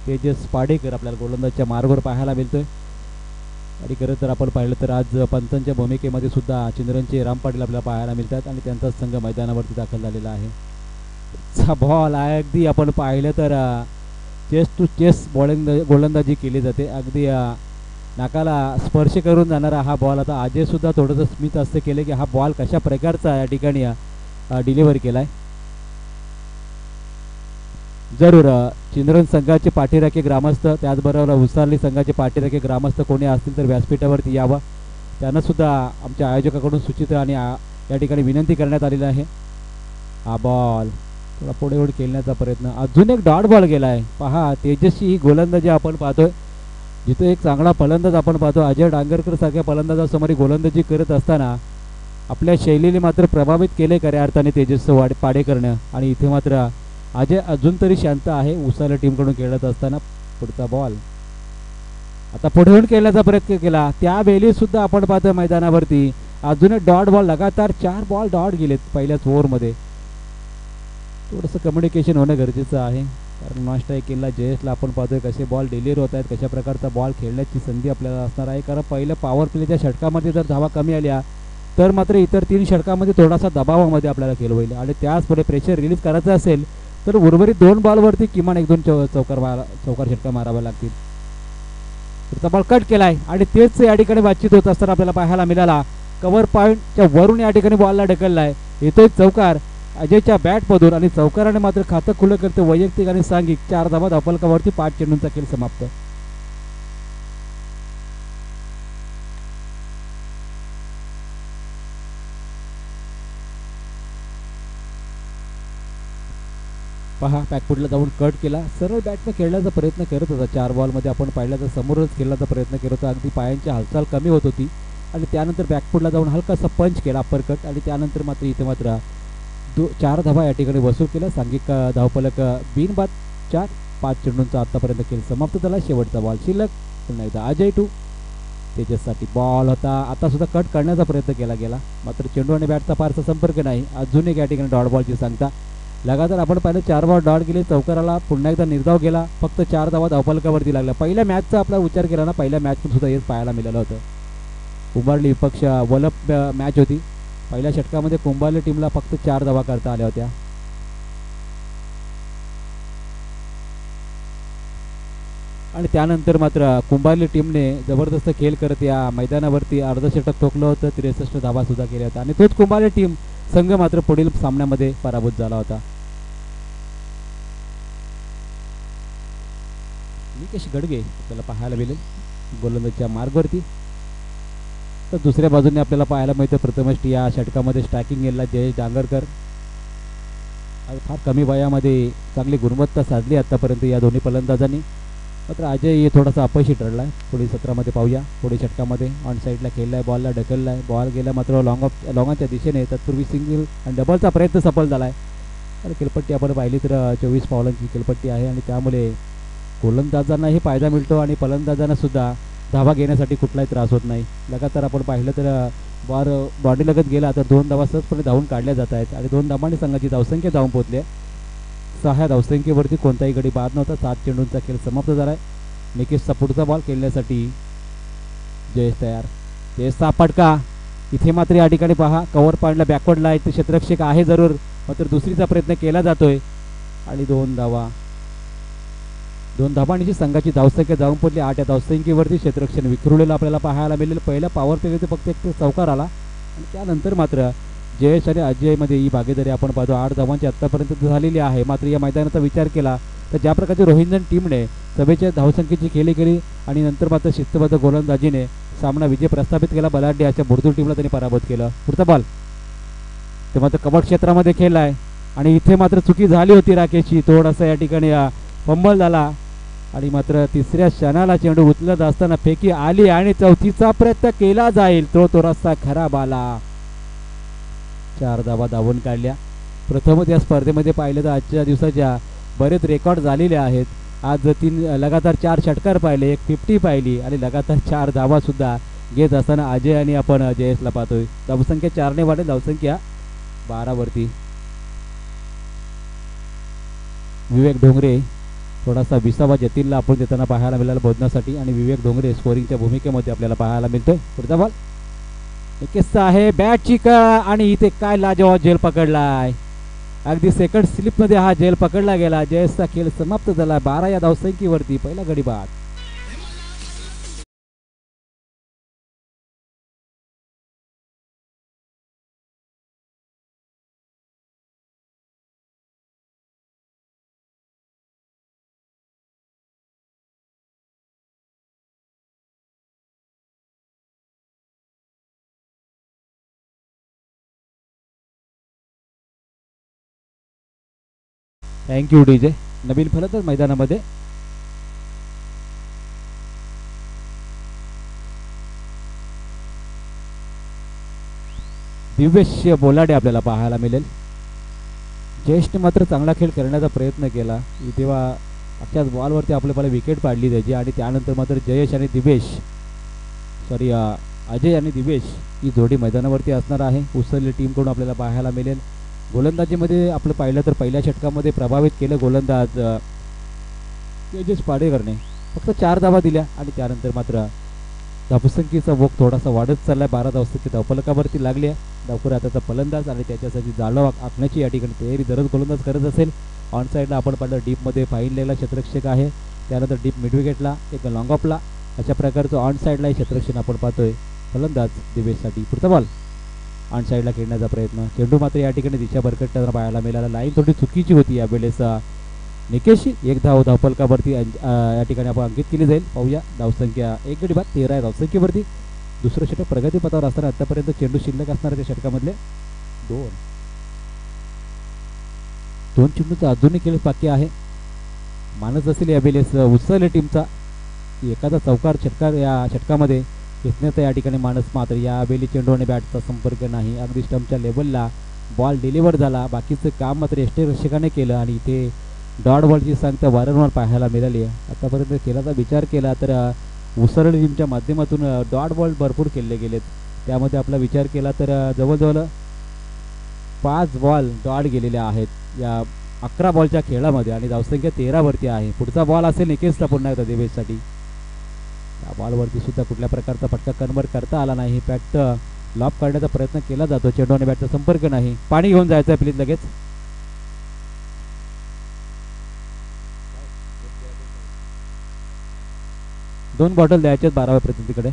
तेजस पाडेकर आपल्याला गोलंदाजच्या मार्गावर पाहायला मिळतोय. आणि खरं तर आपण पाहिलं तर आज पंचांच्या भूमिकेमध्ये सुद्धा चिंद्रनचे राम पाटील आपल्याला पाहायला मिळतात आणि त्यांचा संघ मैदानावरती दाखल झालेला आहे. चा बॉल आहे अगदी आपण पाहिलं तर चेस टू चेस गोलंदाजी केली जाते. अगदी नाकाला स्पर्श करून जाणारा हा बॉल. आता अजय सुद्धा थोडंसं स्मित असं केलं की हा बॉल कशा प्रकारचा या ठिकाणी डिलिव्हर केलाय. जरूर चिंद्रन संघाचे पाठीराखे ग्रामस्थ त्याचबरोबर उसारली संघाचे पाठीराखे ग्रामस्थ कोणी असतील तर व्यासपीठावरती यावं. त्यांना सुद्धा आमच्या आयोजकाकडून सूचित आणि या ठिकाणी विनंती करण्यात आलेली आहे. हा बॉल थोडा पुढे ओढ खेळण्याचा प्रयत्न. अजून एक डॉट बॉल गेला आहे. पहा तेजस्वी ही गोलंदाजी आपण पाहतोय. जिथे एक चांगला फलंदाज आपण पाहतो अजय डांगरकर सारख्या फलंदाजासमोर गोलंदाजी करत असताना आपल्या शैलीने मात्र प्रभावित केले खऱ्या अर्थाने तेजस्वी पाडेकरनं. आणि इथे मात्र अजय अजून तरी शांत आहे उसाला टीमकडून खेळत असताना. पुढचा बॉल आता पुढे येऊन खेळण्याचा प्रयत्न केला. त्यावेळी सुद्धा आपण पाहतो मैदानावरती अजून एक डॉट बॉल. लगातार 4 बॉल डॉट गेलेत पहिल्याच ओव्हरमध्ये. थोडंसं कम्युनिकेशन होणं गरजेचं आहे. कारण नॉन स्ट्राईक केला जयेशला आपण पाहतोय कसे बॉल डिलिव्हर होत आहेत, कशा प्रकारचा बॉल खेळण्याची संधी आपल्याला असणार आहे. कारण पहिलं पॉवर प्लेच्या षटकामध्ये जर धावा कमी आल्या तर मात्र इतर 3 षटकामध्ये थोडासा दबावामध्ये आपल्याला खेळ होईल. आणि त्याचपुढे प्रेशर रिलीज करायचं असेल तर उर्वरित 2 बॉलवरती किमान 1-2 चौकार षटका माराव्या लागतील. पुढचा बॉल कट केलाय आणि तेच या ठिकाणी बातचीत होत असताना आपल्याला पाहायला मिळाला. कव्हर पॉईंटच्या वरून या ठिकाणी बॉलला ढकललाय. येतोय चौकार अजयच्या बॅटमधून आणि चौकाराने मात्र खातं खुलं करते वैयक्तिक आणि सांघिक. 4 धावा धावफलकावरती 5 चेंडूंचा खेळ समाप्त. पहा बॅकफुटला जाऊन कट केला. सरळ बॅटने खेळण्याचा प्रयत्न करत होता. 4 बॉलमध्ये आपण पाहिलं तर समोरच खेळण्याचा प्रयत्न करत होता. अगदी पायांची हालचाल कमी होत होती आणि त्यानंतर बॅकफुटला जाऊन हलकासा पंच केला अप्पर कट. आणि त्यानंतर मात्र इथे मात्र 4 धावा या ठिकाणी वसूल केला. सांघिक धावफलक बिनबाद 4. 5 चेंडूंचा आतापर्यंत खेळ समाप्त झाला. शेवटचा बॉल शिल्लक. पुन्हा एकदा अजय टू तेजससाठी बॉल होता. आता सुद्धा कट करण्याचा प्रयत्न केला गेला मात्र चेंडू आणि बॅटचा फारसा संपर्क नाही. अजून एक या ठिकाणी डॉट बॉलची सांगता. लगातार आपण पाहिलं 4 बॉल डॉट गेले. चौकाराला पुन्हा एकदा निर्धाव गेला. फक्त 4 धावा धावफलकावरती लागला. पहिल्या मॅचचा आपला विचार केला ना, पहिल्या मॅचमध्ये सुद्धा हेच पाहायला मिळालं होतं. कुंभारली विपक्ष वलप मॅच होती. पहिल्या षटकामध्ये कुंभारली टीमला फक्त 4 धावा करता आल्या होत्या. आणि त्यानंतर मात्र कुंभारली टीमने जबरदस्त खेळ करत या मैदानावरती अर्धशतक ठोकलं होतं. 63 धावा सुद्धा केल्या होत्या आणि तोच कुंभारली टीम संघ मात्र पुढील सामन्यामध्ये पराभूत झाला होता. निकेश गडगे आपल्याला पाहायला मिळेल गोलंदाजीच्या मार्गावरती. तर दुसऱ्या बाजूने आपल्याला पाहायला मिळतं प्रथमच या षटकामध्ये स्ट्रायकिंग गेला जयेश डांगरकर. फार कमी वयामध्ये चांगली गुणवत्ता साधली आतापर्यंत या दोन्ही फलंदाजांनी. मात्र अजय थोडासा अपयशी ठरला आहे. पुढील सत्रामध्ये पाहूया. पुढील षटकामध्ये ऑन साईडला खेळलाय, बॉलला ढकललाय, बॉल गेला मात्र लॉंगाच्या दिशेने. तत्पूर्वी सिंगल आणि डबलचा प्रयत्न सफल झाला आहे. आणि खेळपट्टी आपण पाहिली तर 24 पावलांची खेळपट्टी आहे आणि त्यामुळे गोलंदाजांनाही फायदा मिळतो आणि फलंदाजांना सुद्धा धावा घेण्यासाठी कुठलाही त्रास होत नाही. लगातार आपण पाहिलं तर बॉडी लगत गेला तर 2 धावा सहजपणे धावून काढल्या जात आहेत आणि 2 धावांनी संघाची धावसंख्या धावून पोहोचली. 6 धावसंख्येवरती कोणताही गडी बाद नव्हता. 7 चेंडूंचा खेळ समाप्त झाला आहे. निकेशचा पुढचा बॉल खेळण्यासाठी जयेश तयार. जयेशचा फटका. इथे मात्र या ठिकाणी पहा कव्हर पॉईंटला बॅकवर्डला आहे. क्षेत्ररक्षक आहे जरूर मात्र दुसरीचा प्रयत्न केला जातोय आणि 2 धावांची संघाची धावसंख्या जाऊन पडली. 8 या धावसंख्येवरती क्षेत्ररक्षण विखुरलेलं आपल्याला पाहायला मिळेल. पहिल्या पॉवर प्लेमध्ये फक्त एक चौकार आला आणि त्यानंतर मात्र जयेश आणि अजयमध्ये ही भागीदारी आपण पाहतो. 8 धावांची आत्तापर्यंत झालेली आहे. मात्र या मैदानाचा विचार केला तर ज्या प्रकारचे रोहिंजन टीमने सभेच्या धावसंख्येची खेळी केली आणि नंतर मात्र शिस्तबद्ध गोलंदाजीने सामना विजय प्रस्थापित केला. बलाढ्य अशा बुरदूर टीमला त्यांनी पराभूत केलं. पुढचा बॉल ते मात्र कबड क्षेत्रामध्ये खेळलाय आणि इथे मात्र चुकी झाली होती राकेशची. थोडासा या ठिकाणी फंबल झाला आणि मात्र तिसऱ्या क्षणाला चेंडू उचलत असताना फेकी आली आणि चौथीचा प्रयत्न केला जाईल. तो थोडासा खराब आला. 4 धावा धावून काढल्या. प्रथमच या स्पर्धेमध्ये पाहिलं तर आजच्या दिवसाच्या बरेच रेकॉर्ड झालेले आहेत. आज 3 लगातार 4 षटकार पाहिले, एक 50 पाहिली आणि लगातार 4 धावा सुद्धा घेत असताना अजय आणि आपण जयेशला पाहतोय. धावसंख्या 4ने वाढेल. धावसंख्या 12 वरती. विवेक ढोंगरे थोडासा विसावा जतीनला आपण देताना पाहायला मिळाला बोधण्यासाठी आणि विवेक डोंगरे स्कोरिंगच्या भूमिकेमध्ये आपल्याला पाहायला मिळतोय. पुढचा बॉल निकेशचा आहे, बॅटची का आणि इथे काय लाजवाब झेल पकडलाय. अगदी सेकंड स्लिपमध्ये हा झेल पकडला गेला. जयेशचा खेळ समाप्त झाला 12 या धावसंख्येवरती. पहिला गडी बाद. Thank you DJ. नवीन फलंदाज मैदानामध्ये दिव्येश बोलाडे आपल्याला पाहायला मिळेल. जयेशने मात्र चांगला खेळ करण्याचा प्रयत्न केला. तेव्हा अख्याच बॉलवरती आपल्याला विकेट पाडली त्याची आणि त्यानंतर मात्र जयेश आणि दिव्येश अजय आणि दिव्येश ही जोडी मैदानावरती असणार आहे. उसळली टीमकडून आपल्याला पाहायला मिळेल. गोलंदाजीमध्ये आपलं पाहिलं तर पहिल्या षटकामध्ये प्रभावित केलं गोलंदाज तेजस पाडेकरने. फक्त 4 धावा दिल्या आणि त्यानंतर मात्र धावसंख्येचा भोग थोडासा वाढत चाललाय. 12 धावसंख्या धावफलकावरती लागली आहे. डावखुरा आताचा फलंदाज आणि त्याच्यासाठी जाळं आखण्याची या ठिकाणी तयारी दररोज गोलंदाज करत असेल. ऑन साईडला आपण पाहिलं डीपमध्ये फाईन लेगला क्षेत्ररक्षक आहे, त्यानंतर डीप मिड विकेटला एक लॉंग ऑफला, अशा प्रकारचं ऑन साईडला क्षेत्ररक्षण आपण पाहतोय फलंदाज दिवेशसाठी. पुढचा बॉल ऑन साईडला खेळण्याचा प्रयत्न. चेंडू मात्र या ठिकाणी दिशा भरकटताना पाहायला मिळाला. लाईन थोडी चुकीची होती यावेळेस. निकेश एक धाव धावफलकावरती या ठिकाणी आपण अंकित केली जाईल. पाहूया धावसंख्या 1 गडी बाद 13 या धावसंख्येवरती. दुसरं षटक प्रगतीपथावर असताना आतापर्यंत चेंडू शिल्लक असणार त्या षटकामधले 2 चेंडूचा अजूनही खेळ बाकी आहे. मानस असेल यावेळेस उसळले टीमचा एखादा चौकार षटकार या षटकामध्ये घेतण्याचा या ठिकाणी मानस. मात्र यावेळी चेंडू आणि बॅटचा संपर्क नाही. अगदी स्टंपच्या लेवलला बॉल डिलिव्हर झाला. बाकीचं काम मात्र यष्टीरक्षकाने केलं आणि इथे डॉट बॉलची संख्या वारंवार पाहायला मिळाली आहे. आतापर्यंत खेळाचा विचार केला तर उसळली टीमच्या माध्यमातून डॉट बॉल भरपूर खेळले गेलेत. त्यामध्ये आपला विचार केला तर जवळजवळ 5 बॉल डॉट गेलेले आहेत या 11 बॉलच्या खेळामध्ये आणि धावसंख्या 13 वरती आहे. पुढचा बॉल असेल निकेशला पुन्हा एकदा दिवेशसाठी. या बॉलवरती सुद्धा कुठल्या प्रकारचा फटका कन्वर्ट करता आला नाही. फॅक्ट लॉप करण्याचा प्रयत्न केला जातो. चेंडू आणि बॅटचा संपर्क नाही. पाणी घेऊन जायचं आहे प्लीज लगेच. दोन बॉटल द्यायचे 12व्या प्रतिनिधीकडे.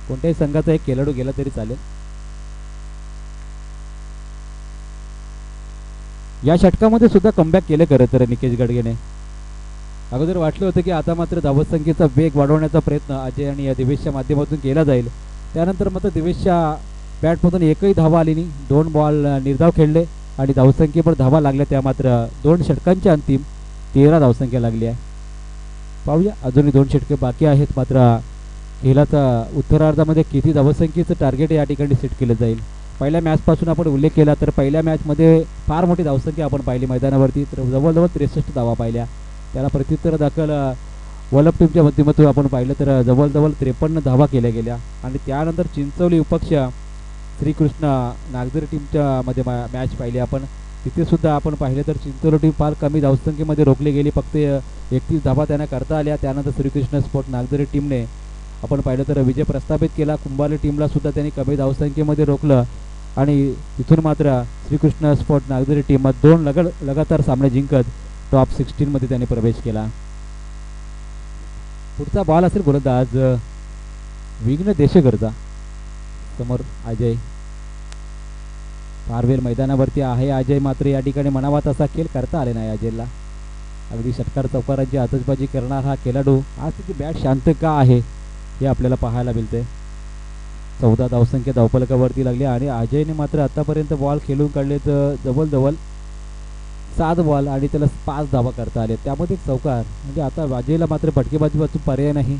कोणत्याही संघाचा एक खेळाडू गेला तरी चालेल. या षटकामध्ये सुद्धा कमबॅक केले खरं तर निकेश गडगेने. अगोदर वाटलं होतं की आता मात्र धावसंख्येचा वेग वाढवण्याचा प्रयत्न अजय आणि या दिवेशच्या माध्यमातून केला जाईल. त्यानंतर मात्र दिवेशच्या बॅटमधून एकही धावा आली नाही. 2 बॉल निर्धाव खेळले आणि धावसंख्येवर धावा लागल्या. त्या मात्र 2 षटकांच्या अंतिम 13 धावसंख्या लागली आहे. पाहूया अजूनही 2 षटके बाकी आहेत. मात्र खेळाचा उत्तरार्धामध्ये किती धावसंख्येचं टार्गेट या ठिकाणी सेट केलं जाईल. पहिल्या मॅचपासून आपण उल्लेख केला तर पहिल्या मॅचमध्ये फार मोठी धावसंख्या आपण पाहिली मैदानावरती. तर जवळजवळ 63 धावा पाहिल्या. त्याला प्रत्युत्तर दाखल वलप टीमच्या माध्यमातून आपण पाहिलं तर जवळजवळ 53 धावा केल्या गेल्या. आणि त्यानंतर चिंचवली उपक्ष श्रीकृष्ण नागझरी टीमच्या मध्ये मॅच पाहिली आपण. तिथे सुद्धा आपण पाहिलं तर चिंचवली टीम फार कमी धावसंख्येमध्ये रोखली गेली. फक्त 31 धावा त्यांना करता आल्या. त्यानंतर श्रीकृष्ण स्पोर्ट नागझरी टीमने आपण पाहिलं तर विजय प्रस्थापित केला. कुंभारली टीमला सुद्धा त्यांनी कमी धावसंख्येमध्ये रोखलं आणि तिथून मात्र श्रीकृष्ण स्पोर्ट नागझरी टीम 2 लगातार सामने जिंकत टॉप 16 मध्ये त्यांनी प्रवेश केला. पुढचा बॉल असेल गोलंदाज विघ्न देशेकरचा. समोर अजय फार वेळ मैदानावरती आहे. अजय मात्र या ठिकाणी मनावा तसा खेळ करता आले नाही अजयला. अगदी षटकार चौकारांची आतषबाजी करणार हा खेळाडू आज त्याची बॅट शांत का आहे हे आपल्याला पाहायला मिळते. 14 धावसंख्या धावफलकावरती लागली आणि अजयने मात्र आतापर्यंत बॉल खेळून काढले तर जवळजवळ 7 बॉल आणि त्याला 5 धावा करता आले. त्यामध्ये एक चौकार. म्हणजे आता अजयला मात्र फटकेबाजीपासून पर्याय नाही.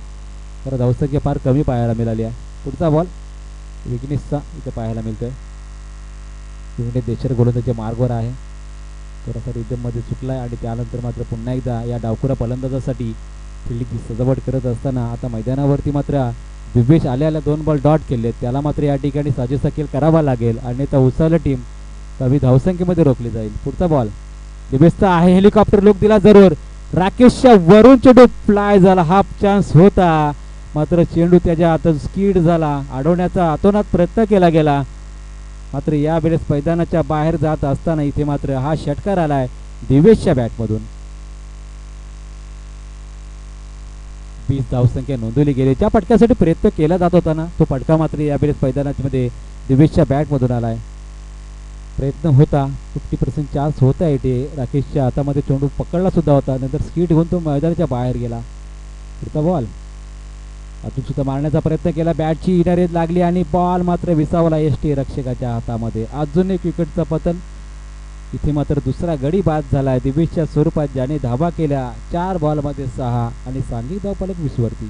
तर धावसंख्या फार कमी पाहायला मिळाली आहे. पुढचा बॉल विघ्नेशचा इथे पाहायला मिळतोय. विघ्नेश देशर गोलंदाजीच्या मार्गवर आहे. थोडासा रिदममध्ये चुकलाय आणि त्यानंतर मात्र पुन्हा एकदा या डावखुरा फलंदाजासाठी फिल्डिंगची सजावट करत असताना आता मैदानावरती मात्र दिव्येश आल्याला 2 बॉल डॉट केले. त्याला मात्र या ठिकाणी साजेसा खेळ करावा लागेल आणि आता उसळली टीम कमी धावसंख्येमध्ये रोखली जाईल. पुढचा बॉल दिवेशचा आहे हेलिकॉप्टर लुक दिला जरूर. राकेशच्या वरून चेंडू फ्लाय झाला, हाफ चान्स होता मात्र चेंडू त्याच्या हातात स्किड झाला. अडवण्याचा अतोनात प्रयत्न केला गेला मात्र यावेळेस मैदानाच्या बाहेर जात असताना इथे मात्र हा षटकार आलाय दिवेशच्या बॅटमधून. 20 धावसंख्या नोंदवली गेली. ज्या फटक्यासाठी प्रयत्न केला जात होता ना तो फटका मात्र यावेळेस मैदानामध्ये दिवेशच्या बॅटमधून आलाय. प्रयत्न होता, 50% चान्स होता इथे. राकेशच्या हातामध्ये चेंडू पकडला सुद्धा होता, नंतर स्किट घेऊन तो मैदानाच्या बाहेर गेला. पुढचा बॉल अजून सुद्धा मारण्याचा प्रयत्न केला, बॅटची इनारेत लागली आणि बॉल मात्र विसावला एसटी रक्षकाच्या हातामध्ये. अजून एक विकेटचं पतन. इथे मात्र दुसरा गडी बाद झालाय दिवेशच्या स्वरूपात, ज्याने धावा केल्या 4 बॉलमध्ये 6 आणि सांघिक धावफलक 20 वरती.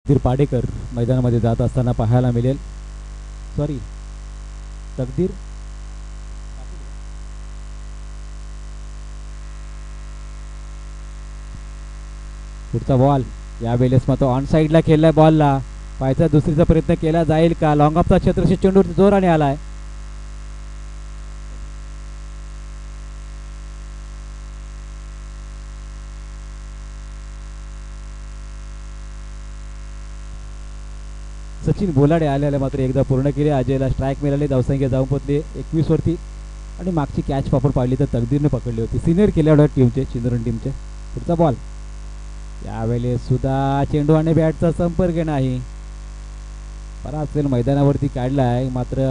तकदीर पाडेकर मैदानामध्ये जात असताना पाहायला मिळेल. सॉरी, तकदीर पुढचा बॉल यावेळेस मात्र ऑन साईडला खेळलाय. बॉलला पायचा दुसरीचा प्रयत्न केला जाईल का? लॉंग ऑफचा क्षेत्रशी चेंडू जोराने आलाय. सचिन बोलाडे आलेला मात्र एकदा पूर्ण केले. अजयला स्ट्राईक मिळाले, धावसंख्या जाऊन पोहोचले 21 वरती आणि मागची कॅच आपण पाहिली तर तकदीरने पकडली होती, सिनियर खेळाडू टीमचे, चिंदरण टीमचे. पुढचा बॉल यावेळेस सुद्धा चेंडू आणि बॅटचा संपर्क नाही. बराच वेळ मैदानावरती काढलाय मात्र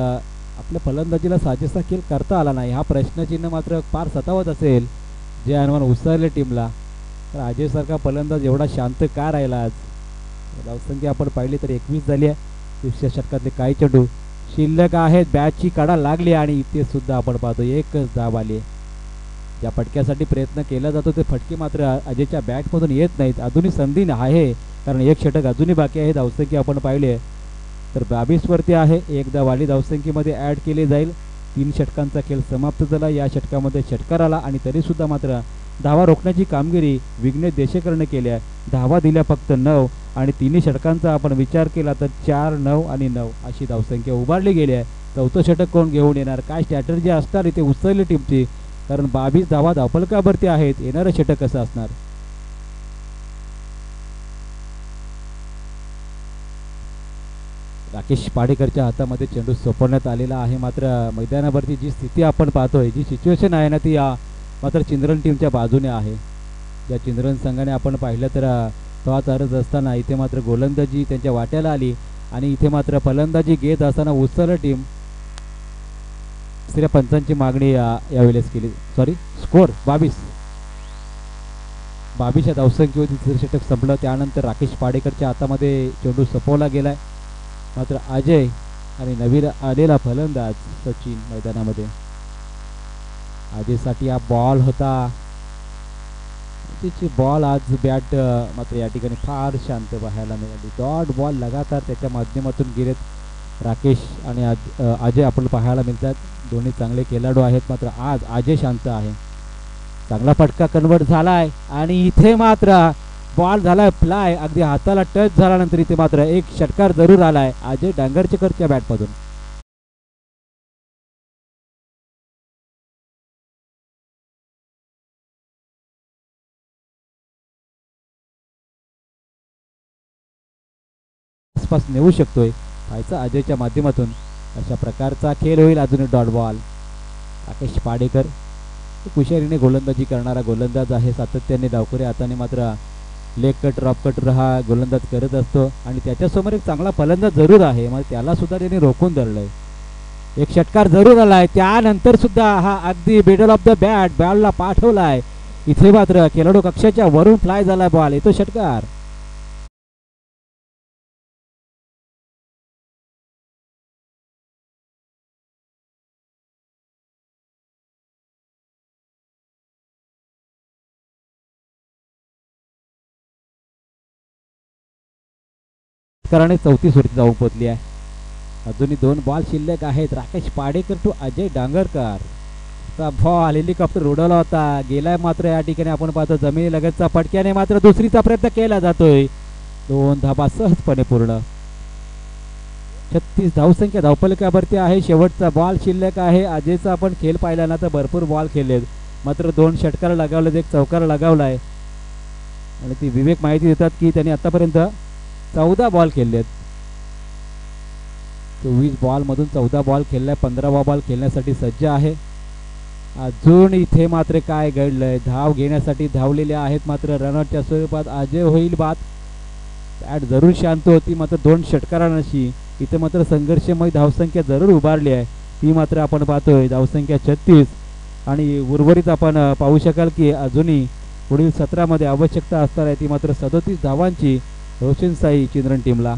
आपल्या फलंदाजीला साजेसा खेळ करता आला नाही. हा प्रश्नचिन्ह मात्र फार सतावत असेल जे अनुमान उसळले टीमला. तर अजय सारखा फलंदाज एवढा शांत का राहिला आज? धावसंख्या आपण पाहिली तर 21 झाली आहे. 20च्या षटकातले काही चेंडू शिल्लक आहेत, बॅटची कडा लागली आणि इथे सुद्धा आपण पाहतो एकच धाव आली. ज्या फटक्यासाठी प्रयत्न केला जातो ते फटके मात्र अजयच्या बॅटमधून येत नाहीत. अजूनही संधी आहे कारण एक षटक अजूनही बाकी आहे. धावसंख्या आपण पाहिले तर 22 वरती आहे. एक धाव आली धावसंख्येमध्ये ॲड केली जाईल. 3 षटकांचा खेळ समाप्त झाला. या षटकामध्ये षटकार आला आणि तरीसुद्धा मात्र धावा रोखण्याची कामगिरी विघ्नेश देशेकरने केली आहे. धावा दिल्या फक्त 9 आणि 3 षटकांचा आपण विचार केला तर 4, 9 आणि 9 अशी धावसंख्या उभारली गेली आहे. चौथं षटक कोण घेऊन येणार, काय स्ट्रॅटर्जी असणार इथे उसळली टीमची, कारण 22 धावा धावफलकावरती आहेत. येणारं षटक कसं असणार? राकेश पाडेकरच्या हातामध्ये चेंडू सोपवण्यात आलेला आहे. मात्र मैदानावरती जी स्थिती आपण पाहतोय, जी सिच्युएशन आहे ना ती मात्र चिंद्रन टीमच्या बाजूने आहे. ज्या चिंद्रन संघाने आपण पाहिलं तर टॉस हारत असताना इथे मात्र गोलंदाजी त्यांच्या वाट्याला आली आणि इथे मात्र फलंदाजी घेत असताना उसळलं टीम. तिसऱ्या पंचांची मागणी यावेळेस केली. सॉरी, स्कोर 22 या धावसंख्येवरती तिसरं षटक संपलं. त्यानंतर राकेश पाडेकरच्या हातामध्ये चेंडू सोपवला गेलाय. मात्र अजय आणि नवीन आलेला फलंदाज सचिन मैदानामध्ये. अजयसाठी हा बॉल होता. तिची बॉल आज बॅट मात्र या ठिकाणी फार शांत पाहायला मिळाली. डॉट बॉल लगातार त्याच्या माध्यमातून गेलेत राकेश आणि अजय आपण पाहायला मिळतात. दोन्ही चांगले खेळाडू आहेत मात्र आज अजय शांत आहे. चांगला फटका कन्वर्ट झालाय आणि इथे मात्र बॉल झालाय फ्लाय, अगदी हाताला टच झाल्यानंतर इथे मात्र एक षटकार जरूर आलाय अजय डांगरचेकरच्या बॅटमधून. आसपास नेऊ शकतोय व्हायचा अजयच्या माध्यमातून. अशा प्रकारचा खेळ होईल. अजून डॉट बॉल. राकेश पाडेकर हुशारीने गोलंदाजी करणारा गोलंदाज आहे. सातत्याने डावखुऱ्या हाताने मात्र लेग कट, ड्रॉप कट हा गोलंदाज करत असतो आणि त्याच्यासमोर एक चांगला फलंदाज जरूर आहे, मग त्याला सुद्धा त्यांनी रोखून धरलंय. एक षटकार जरूर आलाय. त्यानंतर सुद्धा हा अगदी मिडल ऑफ द बॅट बॉलला पाठवलाय. इथे मात्र खेळाडू कक्षाच्या वरून फ्लाय झाला बॉल. येतो षटकार. षटकाराने 34 वरती जाऊन पोहोचली आहे. अजूनही 2 बॉल शिल्लक आहेत. Rakesh Padekar to Ajay Dangarkar. Ball helicopter उडवला होता, गेलाय मात्र या ठिकाणी आपण पाहतो जमिनी लगतचा फटक्याने मात्र दुसरीचा प्रयत्न केला जातोय. 2 धाबा सहजपणे पूर्ण. 36 धावसंख्या धावफलकावरती आहे. शेवटचा बॉल शिल्लक आहे. अजयचा आपण खेळ पाहिला ना तर भरपूर बॉल खेळलेत, मात्र 2 षटकार लगावलेत, 1 चौकार लगावलाय. आणि ती विवेक माहिती देतात की त्यांनी आतापर्यंत 14 बॉल खेळलेत. 24 बॉल मधून 14 बॉल खेळलाय. 15वा बॉल खेळण्यासाठी सज्ज आहे. अजून इथे मात्र काय घडलंय, धाव घेण्यासाठी धावलेले आहेत मात्र रनआउटच्या स्वरूपात अजय होईल बाद. बॅट जरूर शांत होती, मात्र 2 षटकारांशी इथे मात्र संघर्षमय धावसंख्या जरूर उभारली आहे. ती मात्र आपण पाहतोय धावसंख्या 36 आणि उर्वरित आपण पाहू शकाल की अजूनही पुढील सत्रामध्ये आवश्यकता असणार आहे ती मात्र 37 धावांची रोशनशाही चिंद्रन टीमला.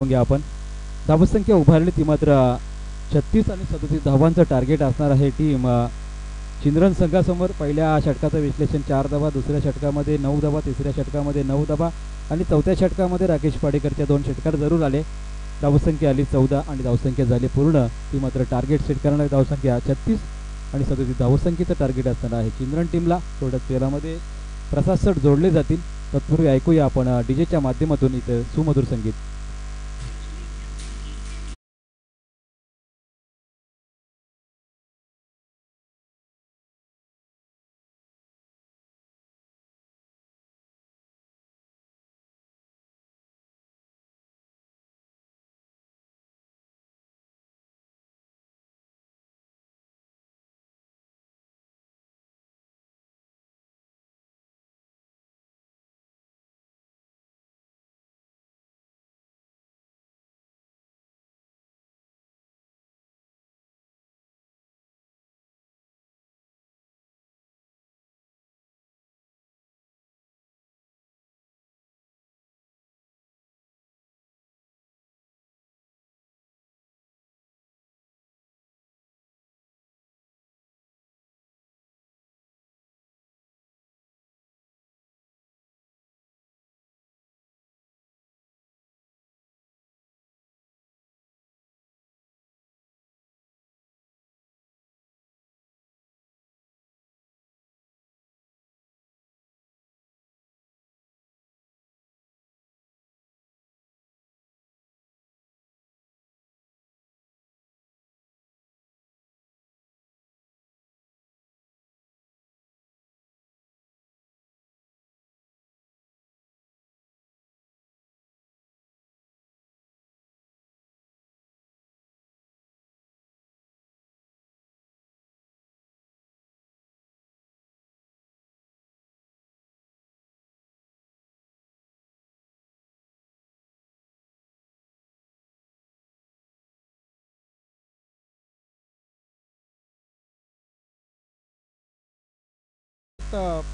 घ्या आपण धावसंख्या उभारली ती मात्र 36 आणि 37 धावांचं टार्गेट असणार आहे टीम चिंद्रन संघासमोर. पहिल्या षटकाचं विश्लेषण 4 धावा, दुसऱ्या षटकामध्ये 9 धावा, तिसऱ्या षटकामध्ये 9 धावा आणि चौथ्या षटकामध्ये राकेश पाडेकरच्या 2 षटकार जरूर आले. धावसंख्या आली 14 आणि धावसंख्या झाली पूर्ण. ती मात्र टार्गेट सेट करणारी धावसंख्या 36 आणि 37 धावसंख्येचं टार्गेट असणार आहे चिंद्रन टीमला. थोड्याच वेळामध्ये प्रसाद सट जोडले जातील. तत्पूर्वी ऐकूया आपण डीजेच्या माध्यमातून इथं सुमधुर संगीत.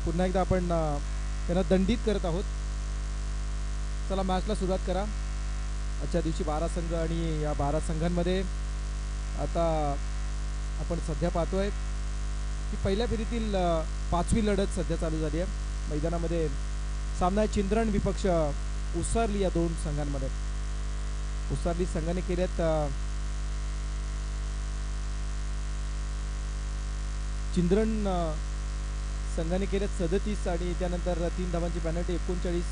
पुन्हा एकदा आपण त्यांना दंडित करत आहोत. चला मॅचला सुरुवात करा. आजच्या दिवशी 12 संघ आणि या 12 संघांमध्ये आता आपण सध्या पाहतोय की पहिल्या फेरीतील 5वी लढत सध्या चालू झाली आहे. मैदानामध्ये सामना आहे चिंद्रन विपक्ष उसरली या 2 संघांमध्ये. उसरली संघाने केल्यात चिंद्रन संघाने केल्यात 37 आणि त्यानंतर 3 धावांची पेनल्टी 39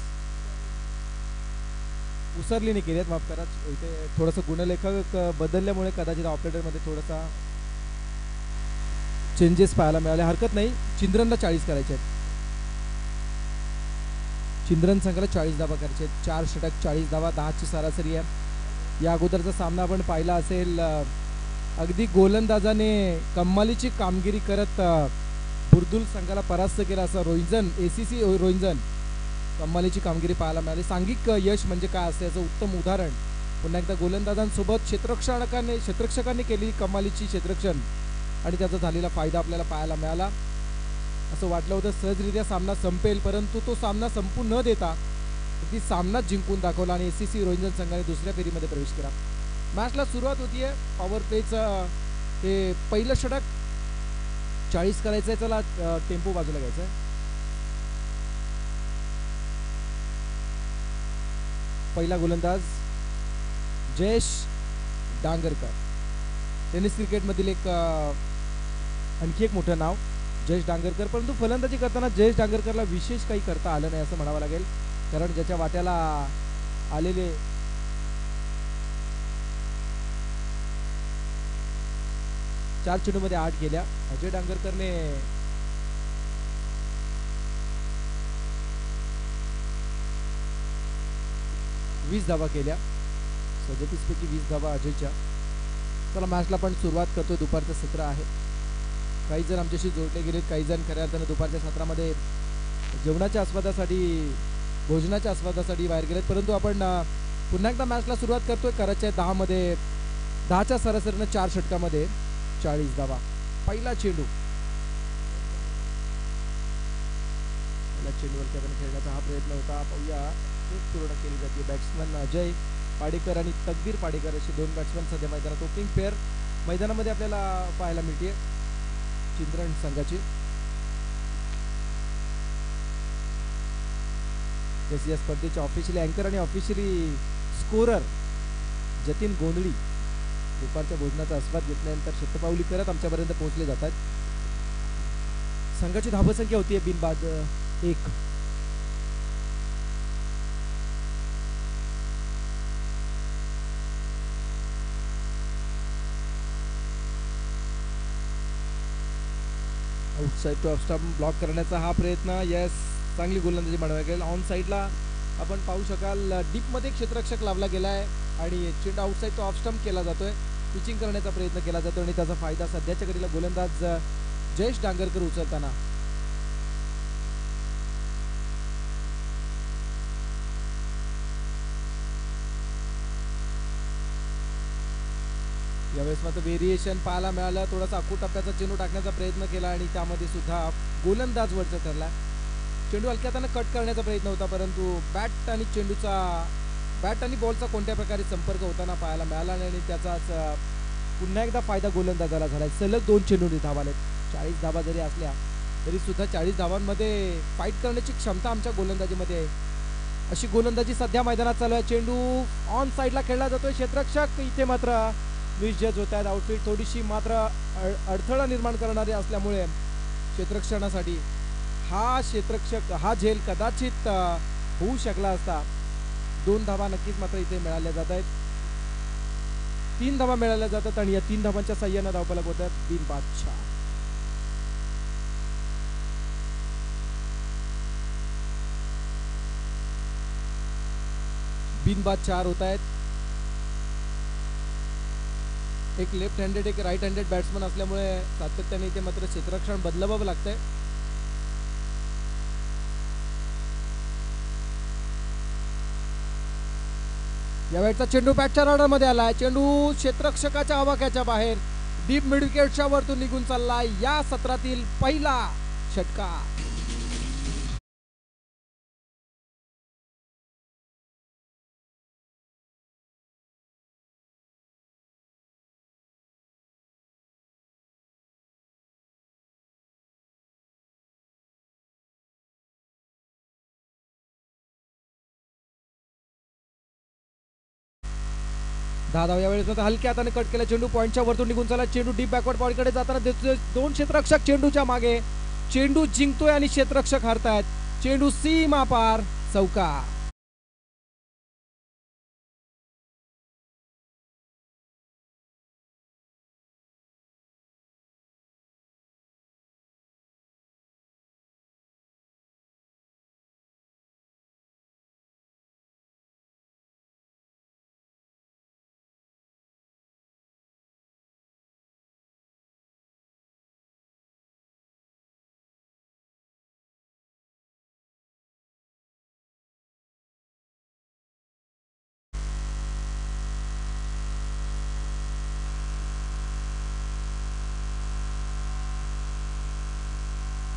उसरलीने केल्यात. माफ करा, इथे थोडंसं गुणलेखक बदलल्यामुळे कदाचित ऑपरेटरमध्ये थोडासा चेंजेस पाहायला मिळाले. हरकत नाही, चिंद्रनला 40 करायचे आहेत. चिंद्रन संघाला 40 धावा करायचे आहेत. 4 षटक 40 धावा 10ची सरासरी आहे. या अगोदरचा सामना आपण पाहिला असेल, अगदी गोलंदाजाने कमालीची कामगिरी करत बुर्दुल संघाला परास्त केला. असं रोहिंजन ACC रोहिंजन कमालीची कामगिरी पाहायला मिळाली. सांघिक यश म्हणजे काय असते याचं उत्तम उदाहरण पुन्हा एकदा गोलंदाजांसोबत क्षेत्ररक्षकांनी केली कमालीची क्षेत्ररक्षण आणि त्याचा झालेला फायदा आपल्याला पाहायला मिळाला. असं वाटलं होतं सहजरित्या सामना संपेल, परंतु तो सामना संपू न देता अगदी सामना जिंकून दाखवला आणि ACC रोहिंजन संघाने दुसऱ्या फेरीमध्ये प्रवेश केला. मॅचला सुरुवात होतीये. पॉवर प्लेचं हे पहिलं षटक 40 करायचं आहे. चला टेम्पो बाजूला घ्यायचा आहे. पहिला गोलंदाज जयेश डांगरकर, टेनिस क्रिकेटमधील आणखी एक मोठं नाव जयेश डांगरकर. परंतु फलंदाजी करताना जयेश डांगरकरला विशेष काही करता आलं नाही असं म्हणावं लागेल, कारण ज्याच्या वाट्याला आलेले 4 चेंडूमध्ये 8 केल्या. अजय डांगरकरने 20 धावा केल्या. 37 पैकी 20 धावा अजयच्या. चला मॅचला पण सुरुवात करतोय. दुपारचं सत्र आहे. काही जण आमच्याशी जोडले गेलेत, काही जण खऱ्या अर्थानं दुपारच्या सत्रामध्ये जेवणाच्या आस्वादासाठी भोजनाच्या आस्वादासाठी बाहेर गेलेत. परंतु आपण पुन्हा एकदा मॅचला सुरुवात करतोय. करायच्या 10च्या सरासरीनं 4 षटकामध्ये 40 धावा. पहिला चेंडू खेळण्याचा हा प्रयत्न होता. पाहूया पूर्ण केली जाते. बॅट्समन अजय पाडेकर आणि तकबीर पाडेकर असे 2 बॅट्समन सध्या मैदानात ओपनिंग पेअर मैदानामध्ये आपल्याला पाहायला मिळते चिंद्रन संघाची. या स्पर्धेचे ऑफिशियली अँकर आणि ऑफिशियली स्कोरर जतीन गोंधळी दुपारच्या भोजनाचा आस्वाद घेतल्यानंतर शतपावली करत आमच्यापर्यंत पोहोचले जातात. संघाची धावसंख्या होती बिनबाद 1. Outside two off stump block करण्याचा हा प्रयत्न. यस, चांगली गोलंदाजी म्हणावी लागेल. ऑन साईडला आपण पाहू शकाल डीपमध्ये क्षेत्ररक्षक लावला गेला आहे आणि चेंडू आउटसाइड टू ऑफ स्टंप केला जातोय. पिचिंग करण्याचा प्रयत्न केला जातो आणि त्याचा फायदा सध्याच्या घडीला गोलंदाज जयेश डांगरकर उचलताना. यावेळेस मात्र व्हेरिएशन पाहायला मिळालं. थोडासा आखूड टप्प्याचा चेंडू टाकण्याचा प्रयत्न केला आणि त्यामध्ये सुद्धा गोलंदाज वरचा ठरला. चेंडू हलक्या हाताने कट करण्याचा प्रयत्न होता, परंतु बॅट आणि बॉलचा कोणत्या प्रकारे संपर्क होताना पाहायला मिळाला आणि त्याचाच पुन्हा एकदा फायदा गोलंदाजाला झाला. सलग 2 चेंडूंनी धावा आलेत. 40 धावा जरी असल्या तरी सुद्धा 40 धावांमध्ये फाईट करण्याची क्षमता आमच्या गोलंदाजीमध्ये आहे. अशी गोलंदाजी सध्या मैदानात चालू आहे. चेंडू ऑन साईडला खेळला जातोय. क्षेत्ररक्षक इथे मात्र मिसजज होत आहेत. आउटफील्ड थोडीशी मात्र अडथळा निर्माण करणारी असल्यामुळे क्षेत्ररक्षणासाठी हा झेल कदाचित होऊ शकला असता. 2 धावा नक्कीच मात्र इथे मिळाल्या जात आहेत. 3 धावा मिळाल्या जातात आणि या 3 धावांच्या साह्यानं धावफलक होतात बिनबाद 4. बिनबाद 4 होत आहेत. एक लेफ्ट हँडेड एक राईट हँडेड बॅट्समन असल्यामुळे सातत्याने इथे मात्र क्षेत्ररक्षण बदलावं लागतंय. यावेळचा चेंडू बॅटच्या राडामध्ये आलाय. चेंडू क्षेत्ररक्षकाच्या आवाक्याच्या बाहेर डीप मिड विकेटच्या वरतून निघून चाललाय. या सत्रातील पहिला षटकार. धाव यावेळेस हलक्या हाताने कट केला. चेंडू पॉईंटच्या वरतून निघून चालला. चेंडू डीप बॅकवर्ड बॉलकडे जाताना 2 क्षेत्ररक्षक चेंडूच्या मागे. चेंडू जिंकतोय आणि क्षेत्ररक्षक हारतायत. चेंडू सीमा पार चौकार.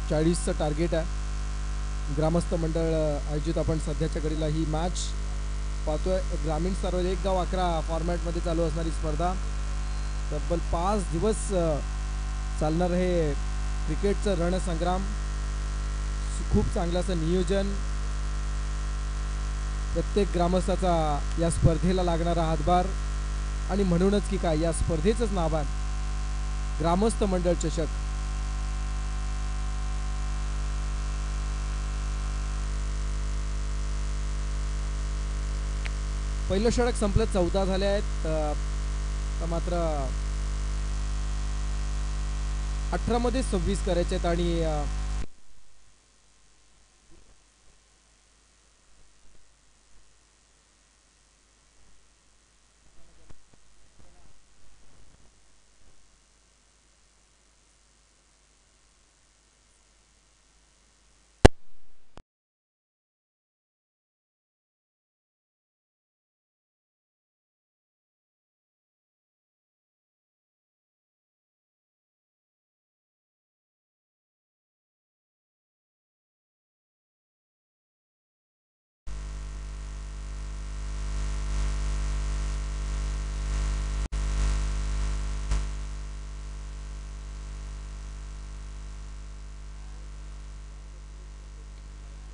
40चं टार्गेट आहे. ग्रामस्थ मंडळ आयोजित आपण सध्याच्या घडीला ही मॅच पाहतोय. ग्रामीण स्तरावर 1 गाव 11 फॉर्मॅटमध्ये चालू असणारी स्पर्धा. तब्बल 5 दिवस चालणार हे क्रिकेटचं रणसंग्राम. खूप चांगलं असं नियोजन, प्रत्येक ग्रामस्थाचा या स्पर्धेला लागणारा हातभार आणि म्हणूनच की काय या स्पर्धेचंच नाव आहे ग्रामस्थ मंडळ चषक. पहिलं षटक संपलं, 14 झाले आहेत. मात्र 18 मध्ये 26 करायचे आहेत आणि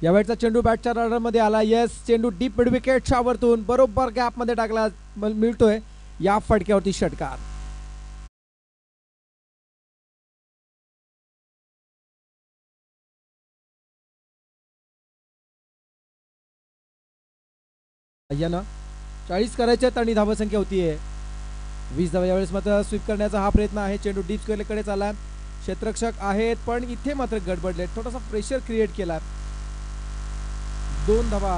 यावेळचा चेंडू बॅटच्या रडारमध्ये आला. येस, चेंडू डीप मिड विकेटच्या वरतून बरोबर गॅपमध्ये टाकला मिळतोय या फटक्यावरती षटकार. यानं 40 करायचे आणि धावसंख्या होतीये 20 धावा. यावेळेस मात्र स्वीप करण्याचा हा प्रयत्न आहे. चेंडू डीप स्क्वेअरकडे चालला, क्षेत्ररक्षक आहेत पण इथे मात्र गडबडले, थोडासा प्रेशर क्रिएट केला. 2 धावा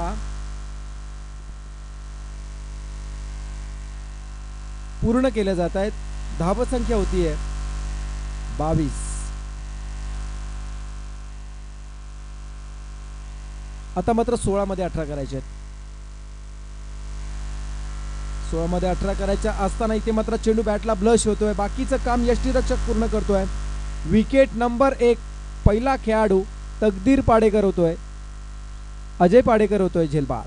पूर्ण केल्या जात आहेत. धावसंख्या होतीये 22. आता मात्र 16 मध्ये 18 करायचे आहेत. 16 मध्ये 18 करायच्या असताना इथे मात्र चेंडू बॅटला ब्लश होतोय. बाकीचं काम यष्टीरक्षक पूर्ण करतोय. विकेट नंबर 1 पहिला खेळाडू तकदीर पाडेकर होतोय, अजय पाडेकर होतोय झेलबाद.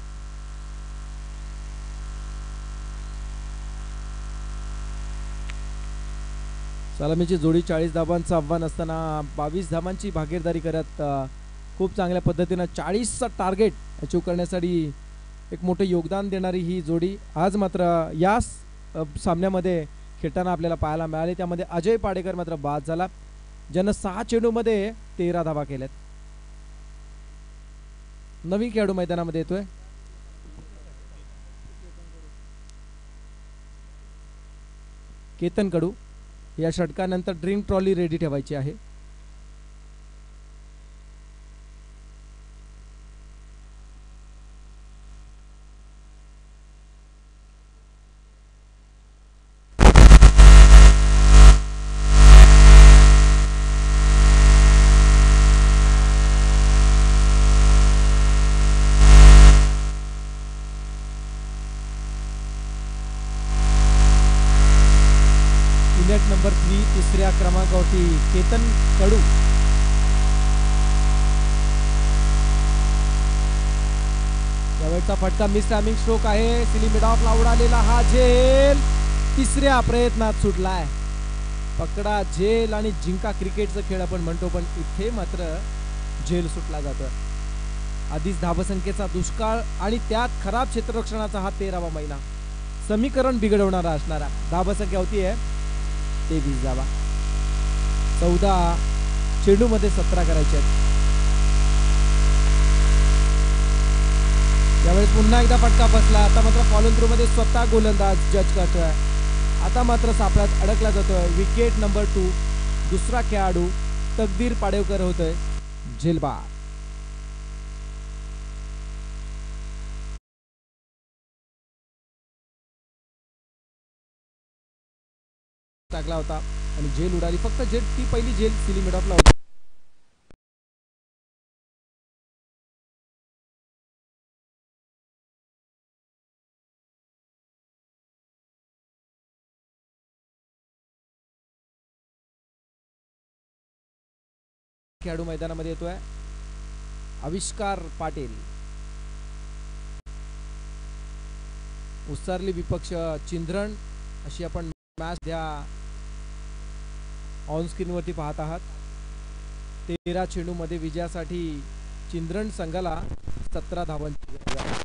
सलामीची जोडी 40 धावांचं आव्हान असताना 22 धावांची भागीदारी करत खूप चांगल्या पद्धतीनं 40चा टार्गेट अचीव करण्यासाठी एक मोठं योगदान देणारी ही जोडी आज मात्र या सामन्यामध्ये खेळताना आपल्याला पाहायला मिळाली. त्यामध्ये अजय पाडेकर मात्र बाद झाला, ज्यानं 6 चेंडूमध्ये 13 धावा केल्यात. नवीन खेळाडू मैदानामध्ये येतोय. केतन कडू. या षटकानंतर ड्रीम ट्रॉली रेडी ठेवायची आहे. नंबर 3 तिसऱ्या क्रमांकावरती केतन कडू. यावेळचा फटका मिस टायमिंग स्ट्रोक आहे. सिली मिड ऑफला उडालेला हा झेल तिसऱ्या प्रयत्नात सुटलाय. पकडा झेल आणि जिंका क्रिकेटचा खेळ आपण म्हणतो, पण इथे मात्र झेल सुटला जातोय. आधीच धावसंख्येचा दुष्काळ आणि त्यात खराब क्षेत्ररक्षणाचा हा 13वा महिना समीकरण बिघडवणारा असणारा. धावसंख्या होतीये 23 धावा. 14 चेंडू मध्ये 17 करायचे आहेत. यावेळेस पुन्हा एकदा फटका बसला. आता मात्र फॉलोन थ्रू मध्ये स्वतः गोलंदाज जज करतोय. आता मात्र सापळ्यात अडकला जातोय. विकेट नंबर 2 दुसरा खेळाडू तकदीर पाडेकर होतोय झेलबाद. टाकला होता आणि झेल उडाली. फक्त झेल ती पहिली झेल सिली मिड ऑफला होती. खेळाडू मैदानामध्ये येतोय, आविष्कार पाटील. उसारली विपक्ष चिंद्रण अशी आपण मॅच द्या ऑन स्क्रीन वरती पाहत आहात. 13 चेंडू मध्ये विजयासाठी चिंद्रण संघाला 17 धावांची गरज आहे.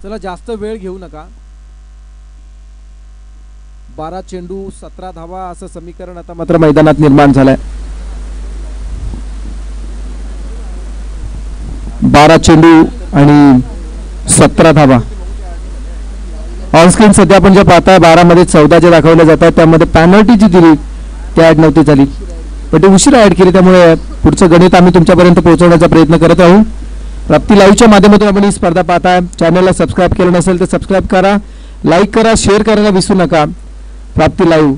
चला जास्त वेळ घेऊ नका. 12 चेंडू 17 धावा असं समीकरण आता मात्र मैदानात निर्माण झालंय. 12 चेंडू आणि 17 धावा. ऑनस्क्रीन सध्या आपण जे पाहताय 12 मध्ये 14 जे दाखवले जातात त्यामध्ये पॅनल्टी जी दिली ती ऍड नव्हती झाली, पण ती उशिरा ऍड केली. त्यामुळे पुढचं गणित आम्ही तुमच्यापर्यंत पोहोचवण्याचा प्रयत्न करत आहोत. प्राप्ती लाईव्हच्या माध्यमातून आपण ही स्पर्धा पाहताय. चॅनलला सबस्क्राईब केलं नसेल तर सबस्क्राईब करा, लाईक करा, शेअर करायला विसरू नका. प्राप्ती लाईव्ह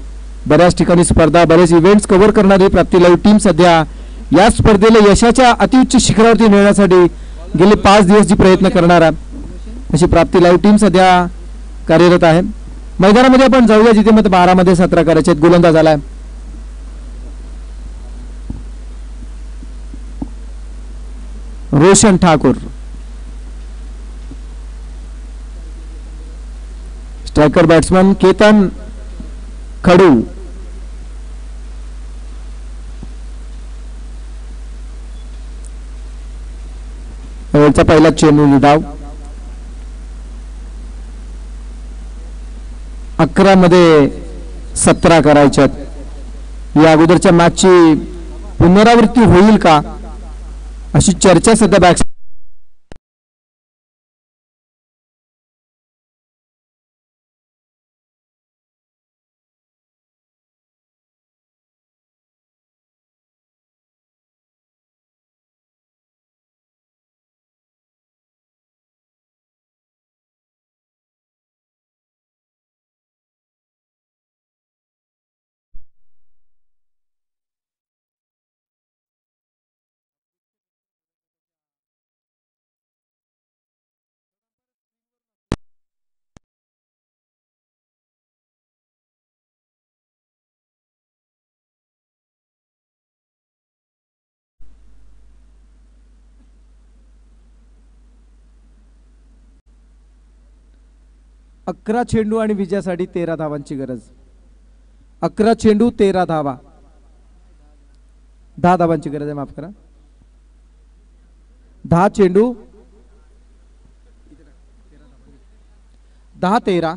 बऱ्याच ठिकाणी स्पर्धा, बरेच इव्हेंट्स कव्हर करणारी प्राप्ती लाईव्ह टीम सध्या या स्पर्धेला यशाच्या अतिउच्च शिखरावरती नेण्यासाठी गेले 5 दिवस जी प्रयत्न करणार अशी प्राप्ती लाईव्ह टीम सध्या कार्यरत आहे. मैदानामध्ये आपण जाऊया जिथे मग 12 मध्ये 17 करायचे. गोलंदाज आलाय रोशन ठाकूर. स्ट्रायकर बॅट्समन केतन खडू. वरचा पहिला चेंडू धाव. 11 मध्ये 17 करायच्यात. या अगोदरच्या मॅचची पुनरावृत्ती होईल का अशी चर्चा सध्या बॅक. अकरा चेंडू आणि विजयासाठी 13 धावांची गरज. 11 चेंडू 13 धावा. 10 धावांची गरज आहे, माफ करा. 10 चेंडू 10-13.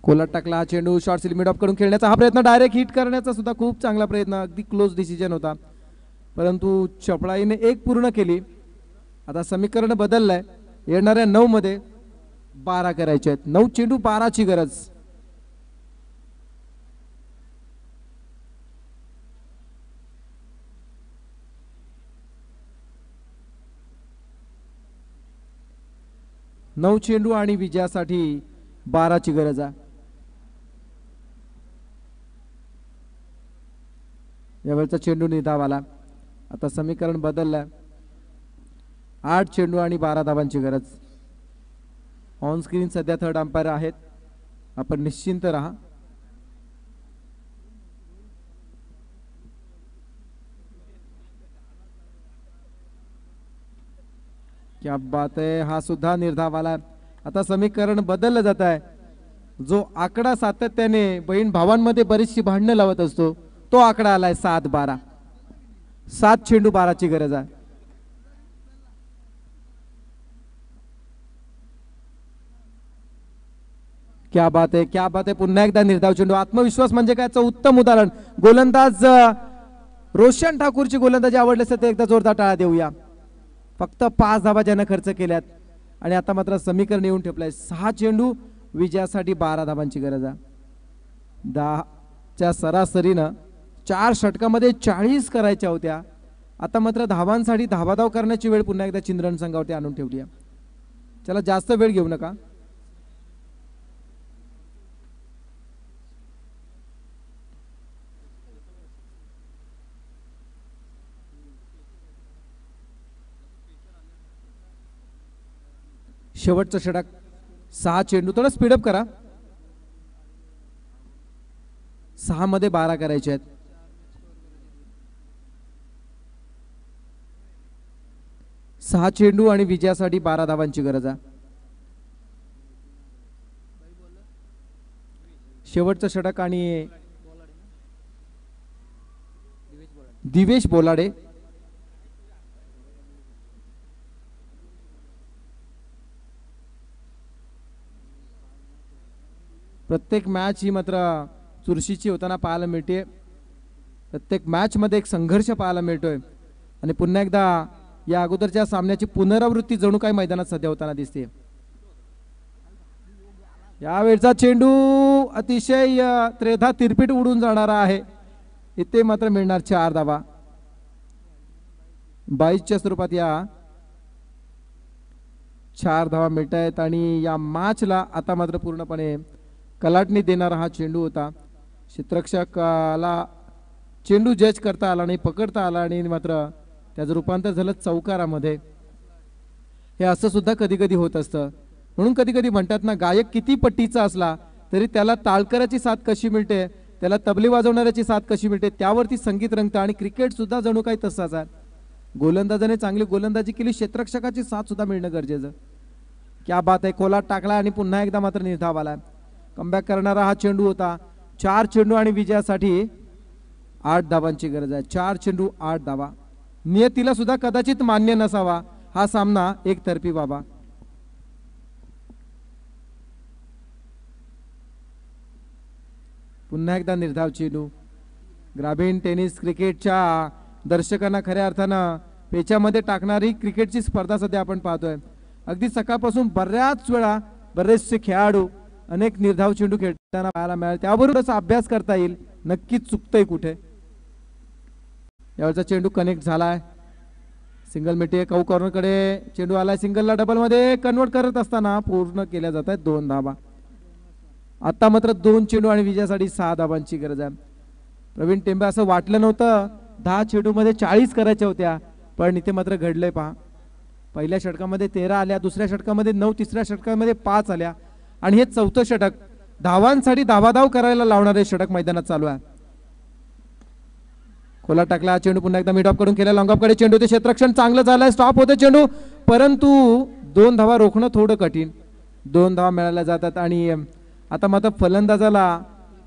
कोलाट टाकला हा चेंडू. शॉर्ट लिमिट ऑफ कडून खेळण्याचा हा प्रयत्न, डायरेक्ट हिट करण्याचा सुद्धा खूप चांगला प्रयत्न. अगदी क्लोज डिसिजन होता, परंतु चपळाईने एक पूर्ण केली. आता समीकरण बदललंय. येणाऱ्या 9 मध्ये 12 करायचे आहेत. 9 चेंडू 12 ची गरज. नऊ चेंडू आणि विजयासाठी 12 ची गरज आहे. यावेळचा चेंडू निधावाला. आता समीकरण बदललं. 8 चेंडू आणि 12 धावांची गरज. ऑन स्क्रीन सध्या थर्ड अंपायर आहेत, आपण निश्चिंत राहा. क्या बात आहे, हा सुद्धा निर्धावाला. आता समीकरण बदललं जात आहे. जो आकडा सातत्याने बहीण भावांमध्ये बरीचशी भांडणं लावत असतो तो आकडा आलाय 7-12. 7 चेंडू 12 ची गरज आहे. क्या बात आहे, क्या बात आहे. पुन्हा एकदा निर्धाव चेंडू. आत्मविश्वास म्हणजे काय उत्तम उदाहरण. गोलंदाज रोशन ठाकूरची गोलंदाजी आवडली असेल तर एकदा जोरदार टाळा देऊया. फक्त 5 धावा ज्यानं खर्च केल्यात आणि आता मात्र समीकरण येऊन ठेपलंय. 6 चेंडू विजयासाठी 12 धावांची गरज आहे. 10च्या सरासरीनं 4 षटकामध्ये 40 करायच्या होत्या. आता मात्र धावांसाठी धावाधाव करण्याची वेळ पुन्हा एकदा चिंद्रण संघावरती आणून ठेवली आहे. चला जास्त वेळ घेऊ नका. शेवटचं षटक. 6 चेंडू. थोडं स्पीडअप करा. 6 मध्ये 12 करायचे आहेत. 6 चेंडू आणि विजयासाठी 12 धावांची गरज आहे. शेवटचं षटक आणि दिवेश बोलाडे. प्रत्येक मॅच ही मात्र चुरशीची होताना पाहायला मिळते. प्रत्येक मॅच मध्ये एक संघर्ष पाहायला मिळतोय आणि पुन्हा एकदा या अगोदरच्या सामन्याची पुनरावृत्ती जणू काही मैदानात सध्या होताना दिसते. यावेळचा चेंडू अतिशय त्रेधा तिरपीट उडून जाणारा आहे. इथे मात्र मिळणार 4 धावा. 22च्या स्वरूपात या 4 धावा मिळत आहेत आणि या मॅचला आता मात्र पूर्णपणे कलाटणी देणारा हा चेंडू होता. क्षेत्ररक्षकाला चेंडू जज करता आला नाही, पकडता आला आणि मात्र त्याचं रूपांतर झालं चौकारामध्ये. हे असं सुद्धा कधी कधी होत असतं. म्हणून कधी कधी म्हणतात ना, गायक किती पट्टीचा असला तरी त्याला टाळकराची साथ कशी मिळते, त्याला तबले वाजवणाऱ्याची साथ कशी मिळते, त्यावरती संगीत रंगतं. आणि क्रिकेट सुद्धा जणू काही तसाच आहे. गोलंदाजाने चांगली गोलंदाजी केली, क्षेत्ररक्षकाची साथ सुद्धा मिळणं गरजेचं. क्या बात आहे. कोलाट टाकला आणि पुन्हा एकदा मात्र निर्धाव आला. कमबॅक करणारा हा चेंडू होता. 4 चेंडू आणि विजयासाठी 8 धावांची गरज आहे. 4 चेंडू 8 धावा. नियतीला सुद्धा कदाचित मान्य नसावा हा सामना एकतर्फी व्हावा. पुन्हा एकदा निर्धाव चेंडू. ग्रामीण टेनिस क्रिकेटच्या दर्शकांना खऱ्या अर्थानं पेच्यामध्ये टाकणारी क्रिकेटची स्पर्धा सध्या आपण पाहतोय. अगदी सकाळपासून बऱ्याच वेळा बरेचसे खेळाडू अनेक निर्धाव चेंडू खेळताना पाहायला मिळाले. त्यावरूनच अभ्यास करता येईल नक्कीच चुकतंय कुठे. यावरचा चेंडू कनेक्ट झालाय. सिंगल मिठी. कौ कॉर्नरकडे चेंडू आलाय. सिंगलला डबल मध्ये कन्वर्ट करत असताना पूर्ण केल्या जात आहेत 2 धावा. आता मात्र 2 चेंडू आणि विजयासाठी 6 धावांची गरज आहे. प्रवीण टेंबे असं वाटलं नव्हतं 10 चेंडू मध्ये 40 करायच्या होत्या, पण इथे मात्र घडलंय. पहा, पहिल्या षटकामध्ये 13 आल्या, दुसऱ्या षटकामध्ये 9, तिसऱ्या षटकामध्ये 5 आल्या आणि हे 4थं षटक धावांसाठी धावाधाव करायला लावणारे षटक मैदानात चालू आहे. खोला टाकला चेंडू. पुन्हा एकदा मिड ऑफ कडून केला. लॉंग ऑफ कडे चेंडू. ते क्षेत्ररक्षण चांगलं झालंय. स्टॉप होते चेंडू, परंतु 2 धावा रोखणं थोडं कठीण. 2 धावा मिळाल्या जातात आणि आता मात्र फलंदाजाला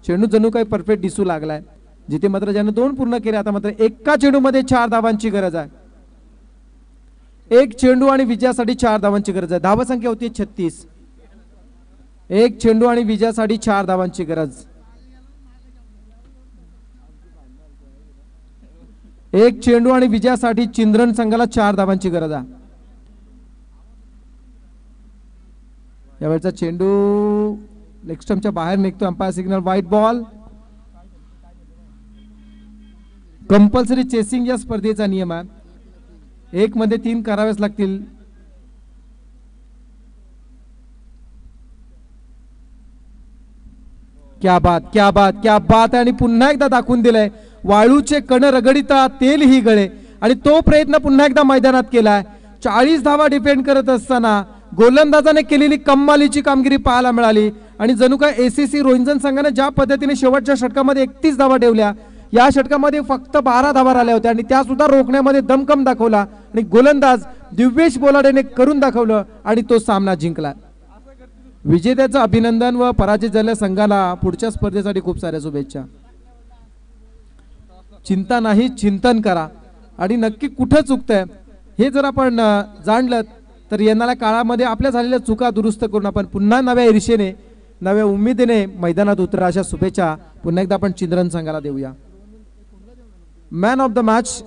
चेंडू जणू काही परफेक्ट दिसू लागलाय. जिथे मात्र ज्यानं 2 पूर्ण केले, आता मात्र एका चेंडूमध्ये 4 धावांची गरज आहे. 1 चेंडू आणि विजयासाठी 4 धावांची गरज आहे. धावा संख्या होती 36. 1 चेंडू आणि विजयासाठी 4 धावांची गरज. 1 चेंडू आणि विजयासाठी चिंद्रण संघाला 4 धावांची गरज आहे. यावेळचा चेंडू लेग स्टंपच्या बाहेर निघतो. Umpire signal white ball. Compulsory chasing या स्पर्धेचा नियम आहे. 1 मध्ये 3 करावेच लागतील. क्या बात, क्या बात, क्या बात. आणि पुन्हा एकदा दाखवून दिलंय वाळूचे कण रगडिता तेल ही गळे. आणि तो प्रयत्न पुन्हा एकदा मैदानात केलाय. 40 धावा डिफेंड करत असताना गोलंदाजाने केलेली कमालीची कामगिरी पाहायला मिळाली. आणि जणू काय एसीसी रोहिंजन संघाने ज्या पद्धतीने शेवटच्या षटकामध्ये 31 धावा ठेवल्या, या षटकामध्ये फक्त 12 धावा आल्या होत्या आणि त्या सुद्धा रोखण्यामध्ये दमकम दाखवला. आणि गोलंदाज दिवेश बोलाडेने करून दाखवलं आणि तो सामना जिंकला. विजेत्याचं अभिनंदन व पराजित झालेल्या संघाला पुढच्या स्पर्धेसाठी खूप साऱ्या शुभेच्छा. चिंता नाही, चिंतन करा. आणि नक्की कुठं चुकतंय हे जर आपण जाणलं तर येणाऱ्या काळामध्ये आपल्या झालेल्या चुका दुरुस्त करून आपण पुन्हा नव्या ईर्षेने नव्या उमेदीने मैदानात उतरा अशा शुभेच्छा पुन्हा एकदा आपण चिंद्रन संघाला देऊया. Man of the match